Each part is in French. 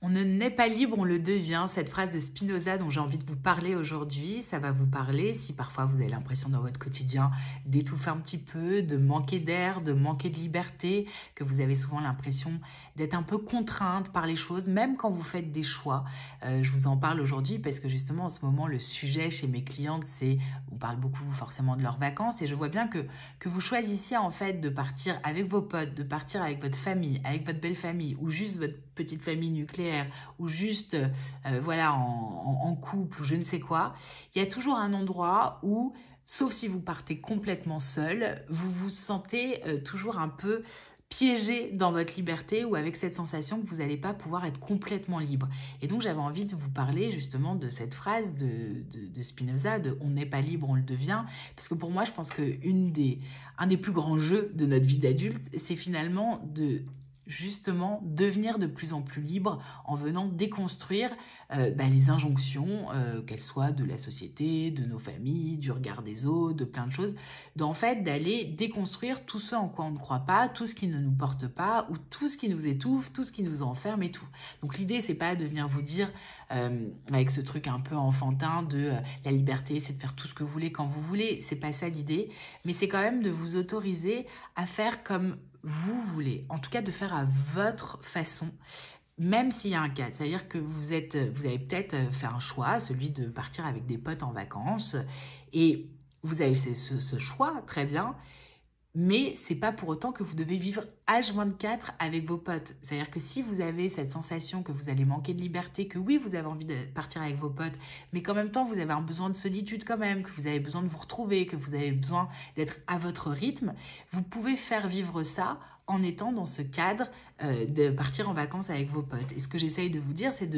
On ne naît pas libre, on le devient. Cette phrase de Spinoza dont j'ai envie de vous parler aujourd'hui, ça va vous parler si parfois vous avez l'impression dans votre quotidien d'étouffer un petit peu, de manquer d'air, de manquer de liberté, que vous avez souvent l'impression d'être un peu contrainte par les choses, même quand vous faites des choix. Je vous en parle aujourd'hui parce que justement en ce moment le sujet chez mes clientes c'est, on parle beaucoup forcément de leurs vacances et je vois bien que vous choisissiez en fait de partir avec vos potes, de partir avec votre famille, avec votre belle famille ou juste votre petite famille nucléaire ou juste voilà en couple ou je ne sais quoi, il y a toujours un endroit où, sauf si vous partez complètement seul, vous vous sentez toujours un peu piégé dans votre liberté ou avec cette sensation que vous n'allez pas pouvoir être complètement libre. Et donc j'avais envie de vous parler justement de cette phrase de Spinoza, de on n'est pas libre, on le devient, parce que pour moi je pense que un des plus grands jeux de notre vie d'adulte, c'est finalement de justement devenir de plus en plus libre en venant déconstruire les injonctions, qu'elles soient de la société, de nos familles, du regard des autres, de plein de choses, d'en fait d'aller déconstruire tout ce en quoi on ne croit pas, tout ce qui ne nous porte pas, ou tout ce qui nous étouffe, tout ce qui nous enferme et tout. Donc l'idée c'est pas de venir vous dire avec ce truc un peu enfantin de la liberté c'est de faire tout ce que vous voulez quand vous voulez, c'est pas ça l'idée, mais c'est quand même de vous autoriser à faire comme vous voulez, en tout cas de faire à votre façon, même s'il y a un cadre. C'est-à-dire que vous avez peut-être fait un choix, celui de partir avec des potes en vacances, et vous avez fait ce choix, très bien, mais c'est pas pour autant que vous devez vivre H24 avec vos potes. C'est-à-dire que si vous avez cette sensation que vous allez manquer de liberté, que oui, vous avez envie de partir avec vos potes, mais qu'en même temps, vous avez un besoin de solitude quand même, que vous avez besoin de vous retrouver, que vous avez besoin d'être à votre rythme, vous pouvez faire vivre ça en étant dans ce cadre de partir en vacances avec vos potes. Et ce que j'essaye de vous dire, c'est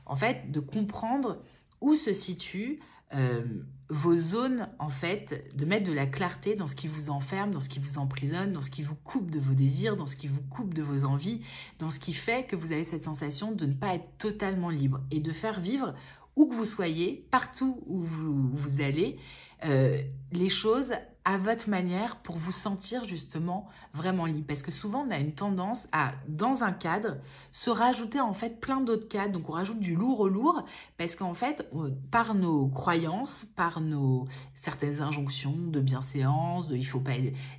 en fait, de comprendre où se situe euh, vos zones, en fait, de mettre de la clarté dans ce qui vous enferme, dans ce qui vous emprisonne, dans ce qui vous coupe de vos désirs, dans ce qui vous coupe de vos envies, dans ce qui fait que vous avez cette sensation de ne pas être totalement libre et de faire vivre, où que vous soyez, partout où vous allez, les choses à votre manière pour vous sentir justement vraiment libre. Parce que souvent, on a une tendance à, dans un cadre, se rajouter en fait plein d'autres cadres. Donc, on rajoute du lourd au lourd parce qu'en fait, par nos croyances, par nos certaines injonctions de bienséance, de il faut pas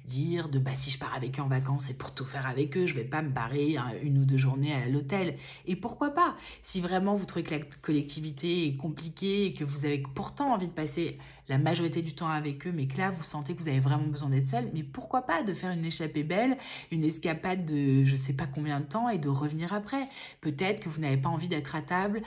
dire, de bah si je pars avec eux en vacances, c'est pour tout faire avec eux, je vais pas me barrer une ou deux journées à l'hôtel. Et pourquoi pas? Si vraiment vous trouvez que la collectivité est compliquée et que vous avez pourtant envie de passer la majorité du temps avec eux, mais que là, vous sentez que vous avez vraiment besoin d'être seul, mais pourquoi pas de faire une échappée belle, une escapade de je sais pas combien de temps et de revenir après. Peut-être que vous n'avez pas envie d'être à table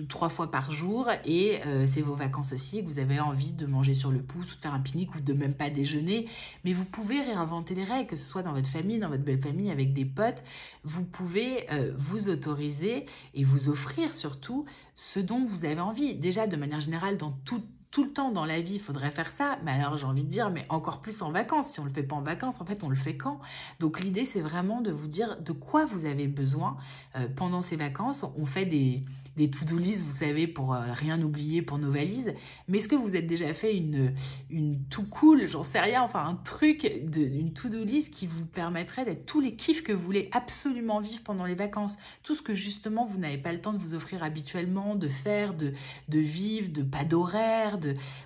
3 fois par jour et c'est vos vacances aussi, que vous avez envie de manger sur le pouce ou de faire un pique-nique ou de même pas déjeuner, mais vous pouvez réinventer les règles, que ce soit dans votre famille, dans votre belle famille, avec des potes, vous pouvez vous autoriser et vous offrir surtout ce dont vous avez envie. Déjà, de manière générale, dans tout le temps dans la vie, il faudrait faire ça. Mais alors, j'ai envie de dire, mais encore plus en vacances. Si on ne le fait pas en vacances, en fait, on le fait quand? Donc, l'idée, c'est vraiment de vous dire de quoi vous avez besoin pendant ces vacances. On fait des to-do list, vous savez, pour rien oublier pour nos valises. Mais est-ce que vous êtes déjà fait une tout cool, j'en sais rien, enfin un truc, une to-do list qui vous permettrait d'être tous les kiffs que vous voulez absolument vivre pendant les vacances? Tout ce que justement vous n'avez pas le temps de vous offrir habituellement, de faire, de vivre, de pas d'horaire,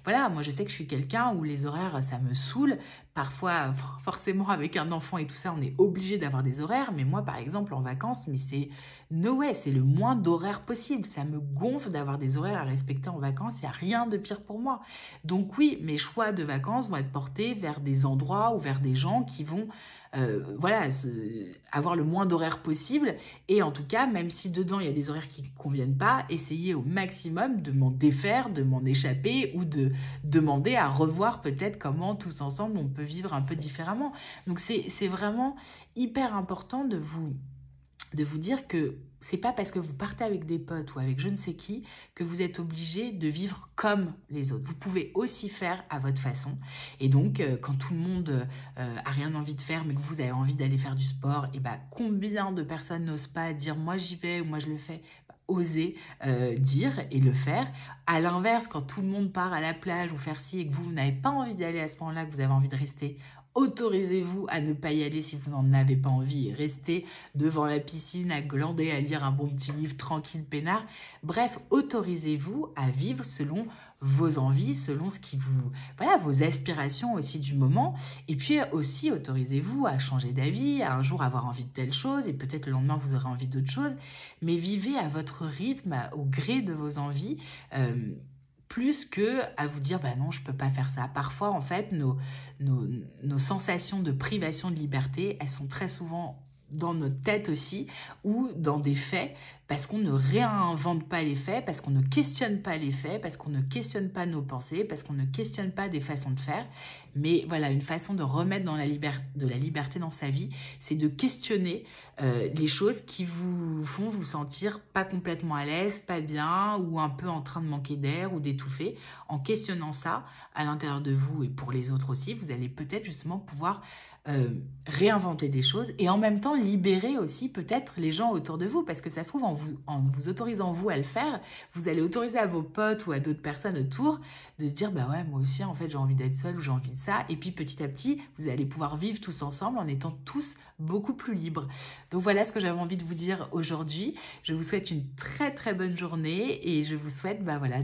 voilà, moi je sais que je suis quelqu'un où les horaires ça me saoule. Parfois, forcément avec un enfant et tout ça, on est obligé d'avoir des horaires. Mais moi, par exemple, en vacances, mais c'est no way, c'est le moins d'horaires possible. Ça me gonfle d'avoir des horaires à respecter en vacances. Il n'y a rien de pire pour moi. Donc oui, mes choix de vacances vont être portés vers des endroits ou vers des gens qui vont voilà, avoir le moins d'horaires possible. Et en tout cas, même si dedans il y a des horaires qui ne conviennent pas, essayer au maximum de m'en défaire, de m'en échapper ou de demander à revoir peut-être comment tous ensemble on peut vivre un peu différemment. Donc c'est vraiment hyper important de vous dire que c'est pas parce que vous partez avec des potes ou avec je ne sais qui que vous êtes obligé de vivre comme les autres. Vous pouvez aussi faire à votre façon. Et donc, quand tout le monde a rien envie de faire, mais que vous avez envie d'aller faire du sport, et ben combien de personnes n'osent pas dire moi j'y vais ou moi je le fais? Oser dire et le faire. À l'inverse, quand tout le monde part à la plage ou faire ci et que vous n'avez pas envie d'y aller à ce moment-là, que vous avez envie de rester, Autorisez-vous à ne pas y aller si vous n'en avez pas envie et rester devant la piscine à glander, à lire un bon petit livre tranquille, peinard. Bref, autorisez-vous à vivre selon vos envies, selon ce qui vous... Voilà, vos aspirations aussi du moment. Et puis aussi, autorisez-vous à changer d'avis, à un jour avoir envie de telle chose et peut-être le lendemain vous aurez envie d'autre chose. Mais vivez à votre rythme, au gré de vos envies. Plus que à vous dire bah non je peux pas faire ça. Parfois en fait nos sensations de privation de liberté, elles sont très souvent dans notre tête aussi ou dans des faits parce qu'on ne réinvente pas les faits, parce qu'on ne questionne pas les faits, parce qu'on ne questionne pas nos pensées, parce qu'on ne questionne pas des façons de faire. Mais voilà, une façon de remettre de la liberté dans sa vie, c'est de questionner les choses qui vous font vous sentir pas complètement à l'aise, pas bien ou un peu en train de manquer d'air ou d'étouffer. En questionnant ça à l'intérieur de vous et pour les autres aussi, vous allez peut-être justement pouvoir réinventer des choses et en même temps libérer aussi peut-être les gens autour de vous parce que ça se trouve en vous autorisant vous à le faire, vous allez autoriser à vos potes ou à d'autres personnes autour de se dire bah ouais moi aussi en fait j'ai envie d'être seule ou j'ai envie de ça et puis petit à petit vous allez pouvoir vivre tous ensemble en étant tous beaucoup plus libres. Donc voilà ce que j'avais envie de vous dire aujourd'hui. Je vous souhaite une très très bonne journée et je vous souhaite bah voilà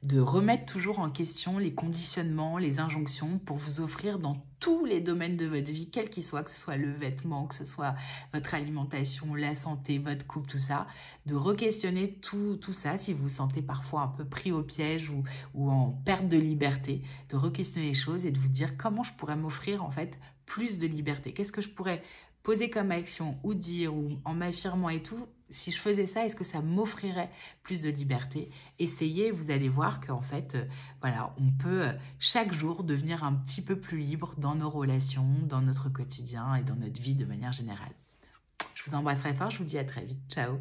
de remettre toujours en question les conditionnements, les injonctions pour vous offrir dans tous les domaines de votre vie, quels qu'ils soient, que ce soit le vêtement, que ce soit votre alimentation, la santé, votre couple, tout ça, de re-questionner tout ça si vous vous sentez parfois un peu pris au piège ou en perte de liberté, de re-questionner les choses et de vous dire comment je pourrais m'offrir en fait plus de liberté. Qu'est-ce que je pourrais poser comme action ou dire ou en m'affirmant et tout, si je faisais ça, est-ce que ça m'offrirait plus de liberté? Essayez, vous allez voir qu'en fait, voilà, on peut chaque jour devenir un petit peu plus libre dans nos relations, dans notre quotidien et dans notre vie de manière générale. Je vous embrasse très fort, je vous dis à très vite. Ciao!